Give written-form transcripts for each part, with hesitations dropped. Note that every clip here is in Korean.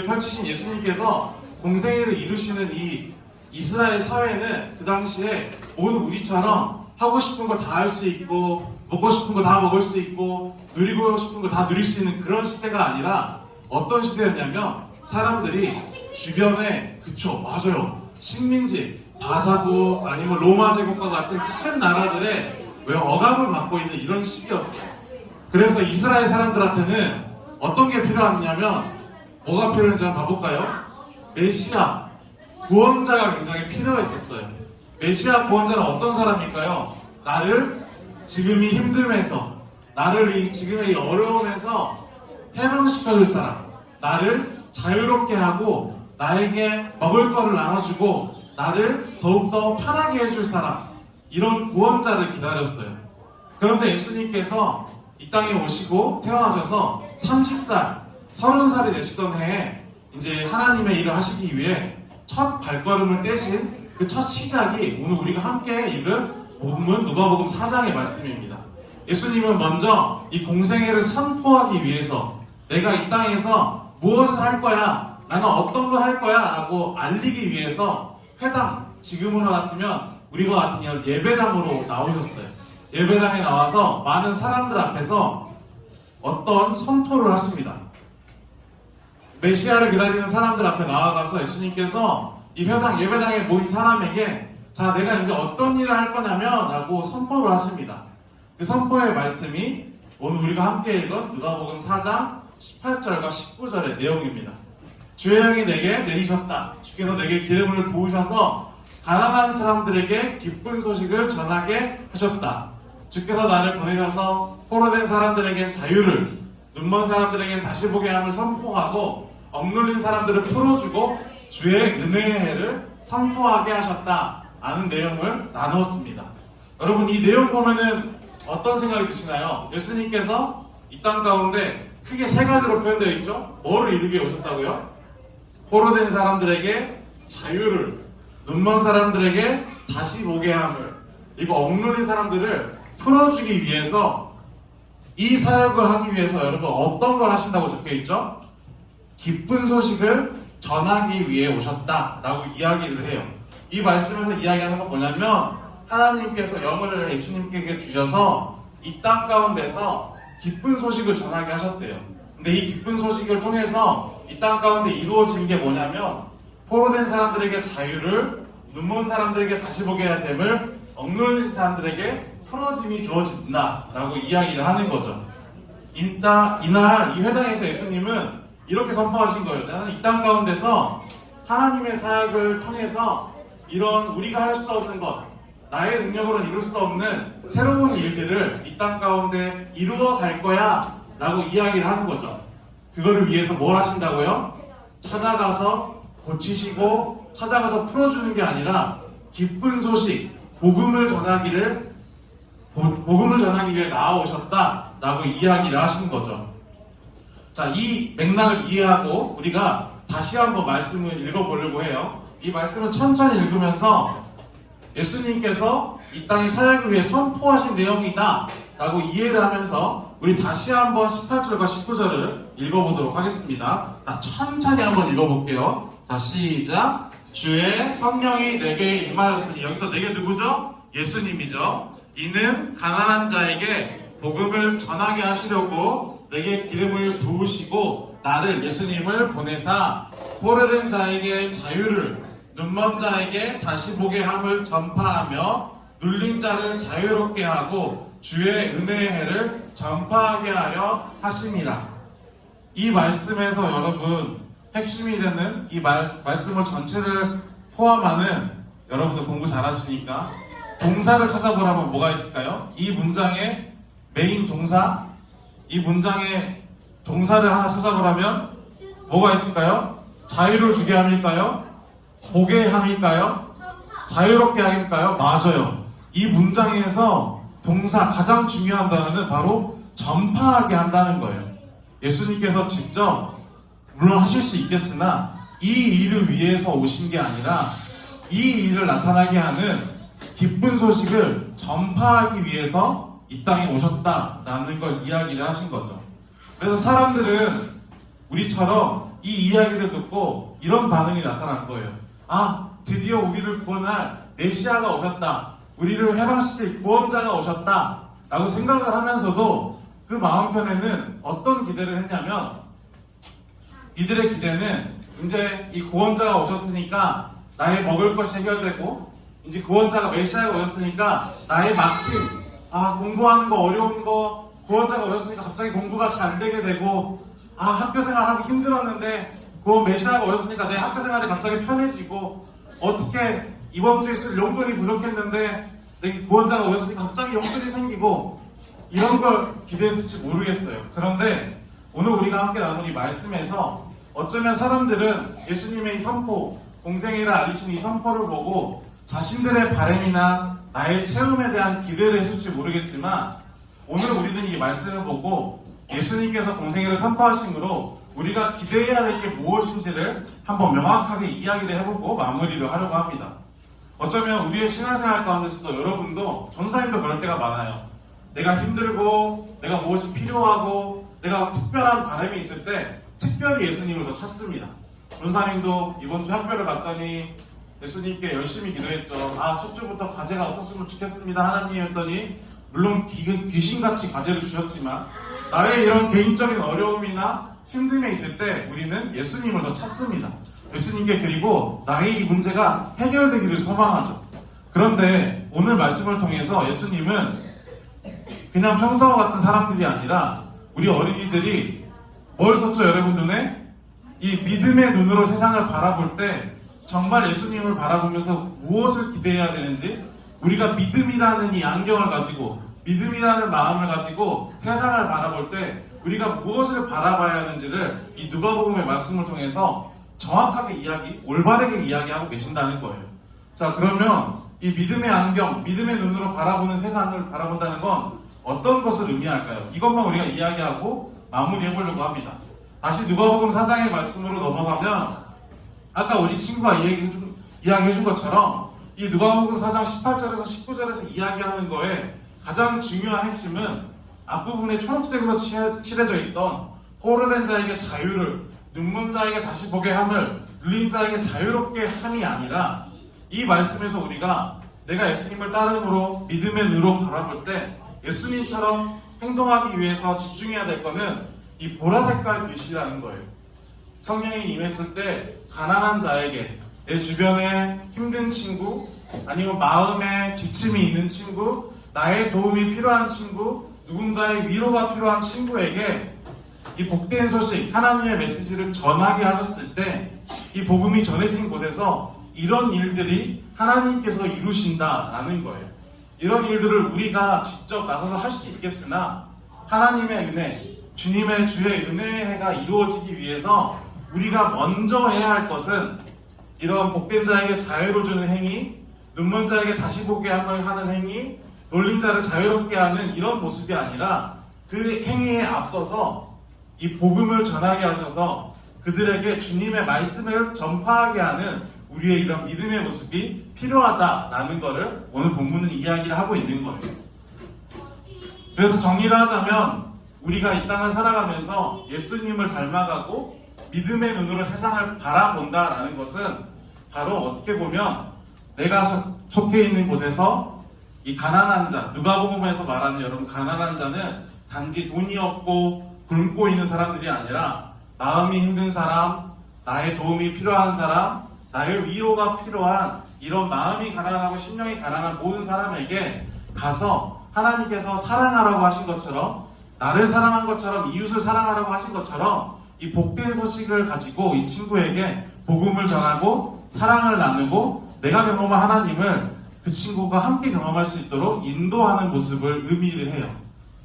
펼치신 예수님께서 공생애를 이루시는 이 이스라엘 사회는 그 당시에 모두 우리처럼 하고 싶은 거 다 할 수 있고 먹고 싶은 거 다 먹을 수 있고 누리고 싶은 거 다 누릴 수 있는 그런 시대가 아니라 어떤 시대였냐면 사람들이 주변에 그쵸 맞아요 식민지 바사국 아니면 로마 제국과 같은 큰 나라들의 억압을 받고 있는 이런 시기였어요. 그래서 이스라엘 사람들한테는 어떤 게 필요하냐면 뭐가 필요한지 한번 봐볼까요? 메시아 구원자가 굉장히 필요했었어요. 메시아 구원자는 어떤 사람일까요? 나를 지금이 힘듦에서 나를 지금의 이 어려움에서 해방시켜줄 사람, 나를 자유롭게 하고 나에게 먹을 거를 나눠주고 나를 더욱더 편하게 해줄 사람, 이런 구원자를 기다렸어요. 그런데 예수님께서 이 땅에 오시고 태어나셔서 30살, 30살이 되시던 해에 이제 하나님의 일을 하시기 위해 첫 발걸음을 떼신 그 첫 시작이 오늘 우리가 함께 읽은 본문 누가복음 4장의 말씀입니다. 예수님은 먼저 이 공생애를 선포하기 위해서 내가 이 땅에서 무엇을 할 거야, 나는 어떤 걸 할 거야 라고 알리기 위해서 회당, 지금으로 같으면 우리가 같은 경우 예배당으로 나오셨어요. 예배당에 나와서 많은 사람들 앞에서 어떤 선포를 하십니다. 메시아를 기다리는 사람들 앞에 나아가서 예수님께서 이 예배당에 모인 사람에게 자, 내가 이제 어떤 일을 할 거냐면 라고 선포를 하십니다. 그 선포의 말씀이 오늘 우리가 함께 읽은 누가복음 4장 18절과 19절의 내용입니다. 주의 영이 내게 내리셨다. 주께서 내게 기름을 부으셔서 가난한 사람들에게 기쁜 소식을 전하게 하셨다. 주께서 나를 보내셔서 포로된 사람들에겐 자유를, 눈먼 사람들에겐 다시 보게 함을 선포하고 억눌린 사람들을 풀어주고 주의 은혜의 해를 선포하게 하셨다. 라는 내용을 나누었습니다. 여러분 이 내용 보면은 어떤 생각이 드시나요? 예수님께서 이 땅 가운데 크게 세 가지로 표현되어 있죠? 뭐를 이루게 오셨다고요? 포로된 사람들에게 자유를, 눈먼 사람들에게 다시 보게 함을, 그리고 억눌린 사람들을 풀어주기 위해서 이 사역을 하기 위해서 여러분 어떤 걸 하신다고 적혀있죠? 기쁜 소식을 전하기 위해 오셨다라고 이야기를 해요. 이 말씀에서 이야기하는 건 뭐냐면 하나님께서 영을 예수님께 주셔서 이 땅 가운데서 기쁜 소식을 전하게 하셨대요. 근데 이 기쁜 소식을 통해서 이 땅 가운데 이루어지는 게 뭐냐면 포로된 사람들에게 자유를, 눈먼 사람들에게 다시 보게 해야 됨을, 억눌린 사람들에게 풀어짐이 주어진다 라고 이야기를 하는 거죠. 이날 이 회당에서 예수님은 이렇게 선포하신 거예요. 나는 이 땅 가운데서 하나님의 사역을 통해서 이런 우리가 할 수 없는 것, 나의 능력으로는 이룰 수 없는 새로운 일들을 이 땅 가운데 이루어 갈 거야 라고 이야기를 하는 거죠. 그거를 위해서 뭘 하신다고요? 찾아가서 고치시고 찾아가서 풀어주는 게 아니라 기쁜 소식, 복음을 전하기 위해 나아오셨다 라고 이야기를 하신 거죠. 자, 이 맥락을 이해하고 우리가 다시 한번 말씀을 읽어보려고 해요. 이 말씀을 천천히 읽으면서 예수님께서 이 땅의 사역을 위해 선포하신 내용이다 라고 이해를 하면서 우리 다시 한번 18절과 19절을 읽어보도록 하겠습니다. 자, 천천히 한번 읽어볼게요. 자, 시작. 주의 성령이 내게 임하였으니, 여기서 내게 누구죠? 예수님이죠. 이는 가난한 자에게 복음을 전하게 하시려고 내게 기름을 부으시고 나를, 예수님을 보내사 포로된 자에게 자유를, 눈먼 자에게 다시 보게 함을 전파하며 눌린 자를 자유롭게 하고 주의 은혜의 해를 전파하게 하려 하심이라. 이 말씀에서 여러분 핵심이 되는 이 말씀을 전체를 포함하는, 여러분들 공부 잘하시니까 동사를 찾아보라면 뭐가 있을까요? 이 문장의 메인 동사, 이 문장의 동사를 하나 찾아보라면 뭐가 있을까요? 자유를 주게 함일까요? 보게 함일까요? 자유롭게 함일까요? 맞아요. 이 문장에서 동사 가장 중요한 단어는 바로 전파하게 한다는 거예요. 예수님께서 직접 물론 하실 수 있겠으나 이 일을 위해서 오신 게 아니라 이 일을 나타나게 하는 기쁜 소식을 전파하기 위해서 이 땅에 오셨다라는 걸 이야기를 하신 거죠. 그래서 사람들은 우리처럼 이 이야기를 듣고 이런 반응이 나타난 거예요. 아, 드디어 우리를 구원할 메시아가 오셨다. 우리를 해방시킬 구원자가 오셨다. 라고 생각을 하면서도 그 마음편에는 어떤 기대를 했냐면, 이들의 기대는 이제 이 구원자가 오셨으니까 나의 먹을 것이 해결되고, 이제 구원자가 메시아가 오셨으니까 나의 막힘, 공부하는 거 어려운 거, 구원자가 오셨으니까 갑자기 공부가 잘 되게 되고, 학교 생활하기 힘들었는데 구원 메시아가 오셨으니까 내 학교 생활이 갑자기 편해지고, 어떻게 이번 주에 쓸 용돈이 부족했는데 내 구원자가 오셨으니까 갑자기 용돈이 생기고, 이런 걸 기대했을지 모르겠어요. 그런데 오늘 우리가 함께 나눈 이 말씀에서 어쩌면 사람들은 예수님의 이 선포, 공생애를 알리신 이 선포를 보고 자신들의 바람이나 나의 체험에 대한 기대를 했을지 모르겠지만, 오늘 우리는 이 말씀을 보고 예수님께서 공생애를 선포하심으로 우리가 기대해야 될 게 무엇인지를 한번 명확하게 이야기를 해보고 마무리를 하려고 합니다. 어쩌면 우리의 신앙생활 가운데서도 여러분도, 전사님도 그럴 때가 많아요. 내가 힘들고 내가 무엇이 필요하고 내가 특별한 바람이 있을 때 특별히 예수님을 더 찾습니다. 전사님도 이번 주 학교를 갔더니 예수님께 열심히 기도했죠. 첫 주부터 과제가 없었으면 좋겠습니다 하나님 했더니, 물론 귀신같이 과제를 주셨지만 나의 이런 개인적인 어려움이나 힘듦에 있을 때 우리는 예수님을 더 찾습니다. 예수님께, 그리고 나의 이 문제가 해결되기를 소망하죠. 그런데 오늘 말씀을 통해서 예수님은 그냥 평소와 같은 사람들이 아니라 우리 어린이들이 뭘 썼죠? 여러분 눈에? 이 믿음의 눈으로 세상을 바라볼 때 정말 예수님을 바라보면서 무엇을 기대해야 되는지, 우리가 믿음이라는 이 안경을 가지고, 믿음이라는 마음을 가지고 세상을 바라볼 때 우리가 무엇을 바라봐야 하는지를 이 누가복음의 말씀을 통해서 정확하게 올바르게 이야기하고 계신다는 거예요. 자, 그러면 이 믿음의 안경, 믿음의 눈으로 바라보는 세상을 바라본다는 건 어떤 것을 의미할까요? 이것만 우리가 이야기하고 마무리해보려고 합니다. 다시 누가복음 4장의 말씀으로 넘어가면, 아까 우리 친구가 이야기해준 것처럼 이 누가복음 4장 18절에서 19절에서 이야기하는 거에 가장 중요한 핵심은 앞부분에 초록색으로 칠해져 있던 포로된 자에게 자유를, 눈먼 자에게 다시 보게 함을, 눌린 자에게 자유롭게 함이 아니라, 이 말씀에서 우리가 내가 예수님을 따름으로 믿음의 눈으로 바라볼 때 예수님처럼 행동하기 위해서 집중해야 될 거는 이 보라색깔 글씨라는 거예요. 성령이 임했을 때 가난한 자에게, 내 주변에 힘든 친구, 아니면 마음에 지침이 있는 친구, 나의 도움이 필요한 친구, 누군가의 위로가 필요한 친구에게 이 복된 소식, 하나님의 메시지를 전하게 하셨을 때 이 복음이 전해진 곳에서 이런 일들이 하나님께서 이루신다라는 거예요. 이런 일들을 우리가 직접 나서서 할 수 있겠으나 하나님의 은혜, 주님의 주의 은혜의 해가 이루어지기 위해서 우리가 먼저 해야 할 것은 이런 복된 자에게 자유를 주는 행위, 눈먼 자에게 다시 보게 하는 행위, 놀린 자를 자유롭게 하는 이런 모습이 아니라, 그 행위에 앞서서 이 복음을 전하게 하셔서 그들에게 주님의 말씀을 전파하게 하는 우리의 이런 믿음의 모습이 필요하다라는 것을 오늘 본문은 이야기를 하고 있는 거예요. 그래서 정리를 하자면, 우리가 이 땅을 살아가면서 예수님을 닮아가고 믿음의 눈으로 세상을 바라본다라는 것은 바로 어떻게 보면 내가 속해 있는 곳에서 이 가난한 자, 누가복음에서 말하는 여러분 가난한 자는 단지 돈이 없고 굶고 있는 사람들이 아니라 마음이 힘든 사람, 나의 도움이 필요한 사람, 나의 위로가 필요한 이런 마음이 가난하고 심령이 가난한 모든 사람에게 가서 하나님께서 사랑하라고 하신 것처럼, 나를 사랑한 것처럼 이웃을 사랑하라고 하신 것처럼 이 복된 소식을 가지고 이 친구에게 복음을 전하고 사랑을 나누고 내가 경험한 하나님을 그 친구가 함께 경험할 수 있도록 인도하는 모습을 의미를 해요.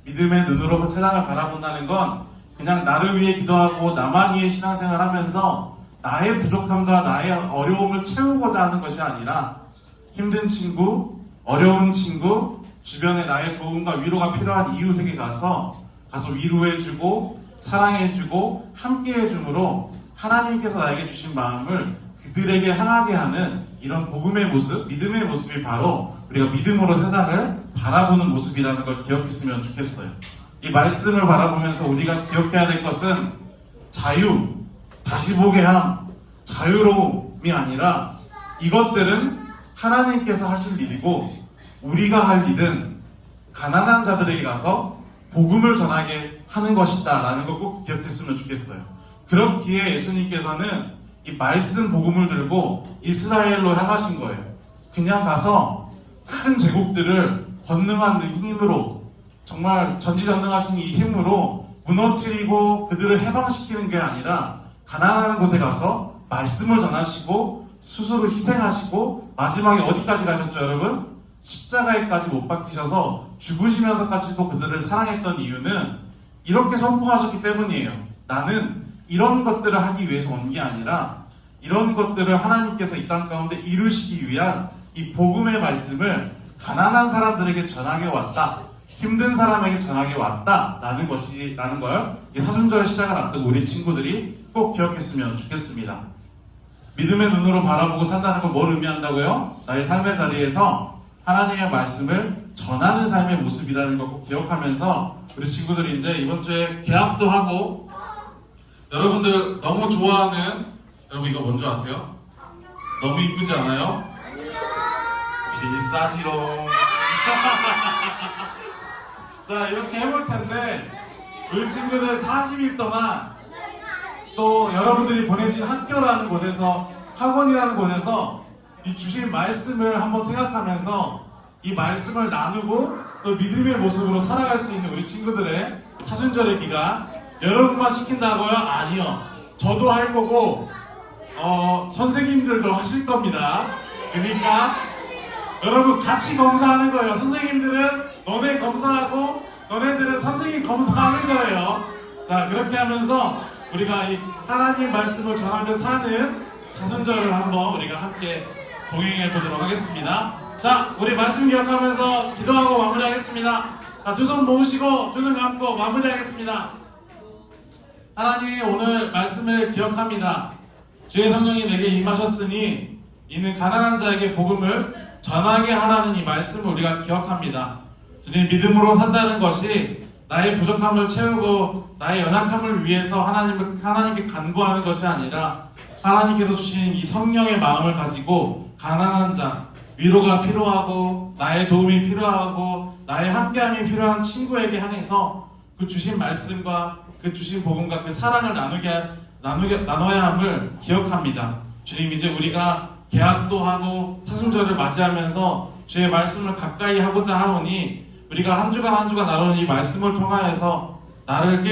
믿음의 눈으로 세상을 바라본다는 건 그냥 나를 위해 기도하고 나만 위해 신앙생활 하면서 나의 부족함과 나의 어려움을 채우고자 하는 것이 아니라, 힘든 친구, 어려운 친구, 주변에 나의 도움과 위로가 필요한 이웃에게 가서 위로해주고 사랑해주고 함께해줌으로 하나님께서 나에게 주신 마음을 그들에게 향하게 하는 이런 복음의 모습, 믿음의 모습이 바로 우리가 믿음으로 세상을 바라보는 모습이라는 걸 기억했으면 좋겠어요. 이 말씀을 바라보면서 우리가 기억해야 될 것은 자유, 다시 보게 함, 자유로움이 아니라 이것들은 하나님께서 하실 일이고 우리가 할 일은 가난한 자들에게 가서 복음을 전하게 하는 것이다 라는 걸 꼭 기억했으면 좋겠어요. 그렇기에 예수님께서는 이 말씀 복음을 들고 이스라엘로 향하신 거예요. 그냥 가서 큰 제국들을 권능한 힘으로, 정말 전지전능하신 이 힘으로 무너뜨리고 그들을 해방시키는 게 아니라 가난한 곳에 가서 말씀을 전하시고 스스로 희생하시고 마지막에 어디까지 가셨죠, 여러분? 십자가에까지 못 박히셔서 죽으시면서까지도 그들을 사랑했던 이유는 이렇게 선포하셨기 때문이에요. 나는 이런 것들을 하기 위해서 온 게 아니라 이런 것들을 하나님께서 이 땅 가운데 이루시기 위한 이 복음의 말씀을 가난한 사람들에게 전하게 왔다, 힘든 사람에게 전하게 왔다 라는 걸 이 사순절 시작을 앞두고 우리 친구들이 꼭 기억했으면 좋겠습니다. 믿음의 눈으로 바라보고 산다는 건 뭘 의미한다고요? 나의 삶의 자리에서 하나님의 말씀을 전하는 삶의 모습이라는 걸 꼭 기억하면서 우리 친구들이 이제 이번 주에 개학도 하고, 여러분들 너무 좋아하는, 여러분 이거 뭔지 아세요? 너무 이쁘지 않아요? 비싸지롱. 자, 이렇게 해볼 텐데 우리 친구들 40일 동안 또 여러분들이 보내진 학교라는 곳에서, 학원이라는 곳에서 이 주신 말씀을 한번 생각하면서 이 말씀을 나누고 또 믿음의 모습으로 살아갈 수 있는 우리 친구들의 사순절의 기간, 여러분만 시킨다고요? 아니요. 저도 할 거고 선생님들도 하실 겁니다. 그러니까 여러분 같이 검사하는 거예요. 선생님들은 너네 검사하고 너네들은 선생님 검사하는 거예요. 자, 그렇게 하면서 우리가 이 하나님 말씀을 전하며 사는 사순절을 한번 우리가 함께 동행해 보도록 하겠습니다. 자, 우리 말씀 기억하면서 기도하고 마무리하겠습니다. 두 손 모으시고 두 눈 감고 마무리하겠습니다. 하나님, 오늘 말씀을 기억합니다. 주의 성령이 내게 임하셨으니 이는 가난한 자에게 복음을 전하게 하라는 이 말씀을 우리가 기억합니다. 주님, 믿음으로 산다는 것이 나의 부족함을 채우고 나의 연약함을 위해서 하나님께 간구하는 것이 아니라 하나님께서 주신 이 성령의 마음을 가지고 가난한 자, 위로가 필요하고 나의 도움이 필요하고 나의 함께함이 필요한 친구에게 향해서 그 주신 말씀과 그 주신 복음과 그 사랑을 나눠야 함을 기억합니다. 주님, 이제 우리가 개학도 하고 사순절을 맞이하면서 주의 말씀을 가까이 하고자 하오니 우리가 한 주간 한 주간 나누는 이 말씀을 통하여서 나를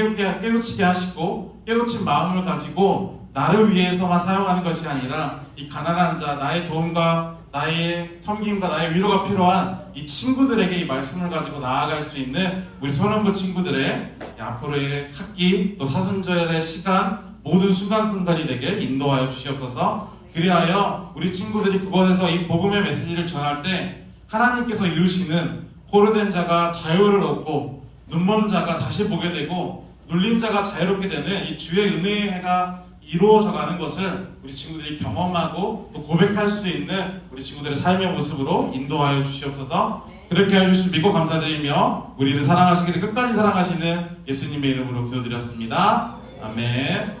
깨우치게 하시고 깨우친 마음을 가지고 나를 위해서만 사용하는 것이 아니라 이 가난한 자, 나의 도움과 나의 섬김과 나의 위로가 필요한 이 친구들에게 이 말씀을 가지고 나아갈 수 있는 우리 소년부 친구들의 앞으로의 학기 또 사순절의 시간, 모든 순간순간이 되게 인도하여 주시옵소서. 그리하여 우리 친구들이 그곳에서 이 복음의 메시지를 전할 때 하나님께서 이루시는 포로된 자가 자유를 얻고 눈먼 자가 다시 보게 되고 눌린 자가 자유롭게 되는 이 주의 은혜의 해가 이루어져 가는 것을 우리 친구들이 경험하고 또 고백할 수 있는 우리 친구들의 삶의 모습으로 인도하여 주시옵소서. 그렇게 해주실 수 믿고 감사드리며 우리를 사랑하시기를 끝까지 사랑하시는 예수님의 이름으로 기도드렸습니다. 아멘.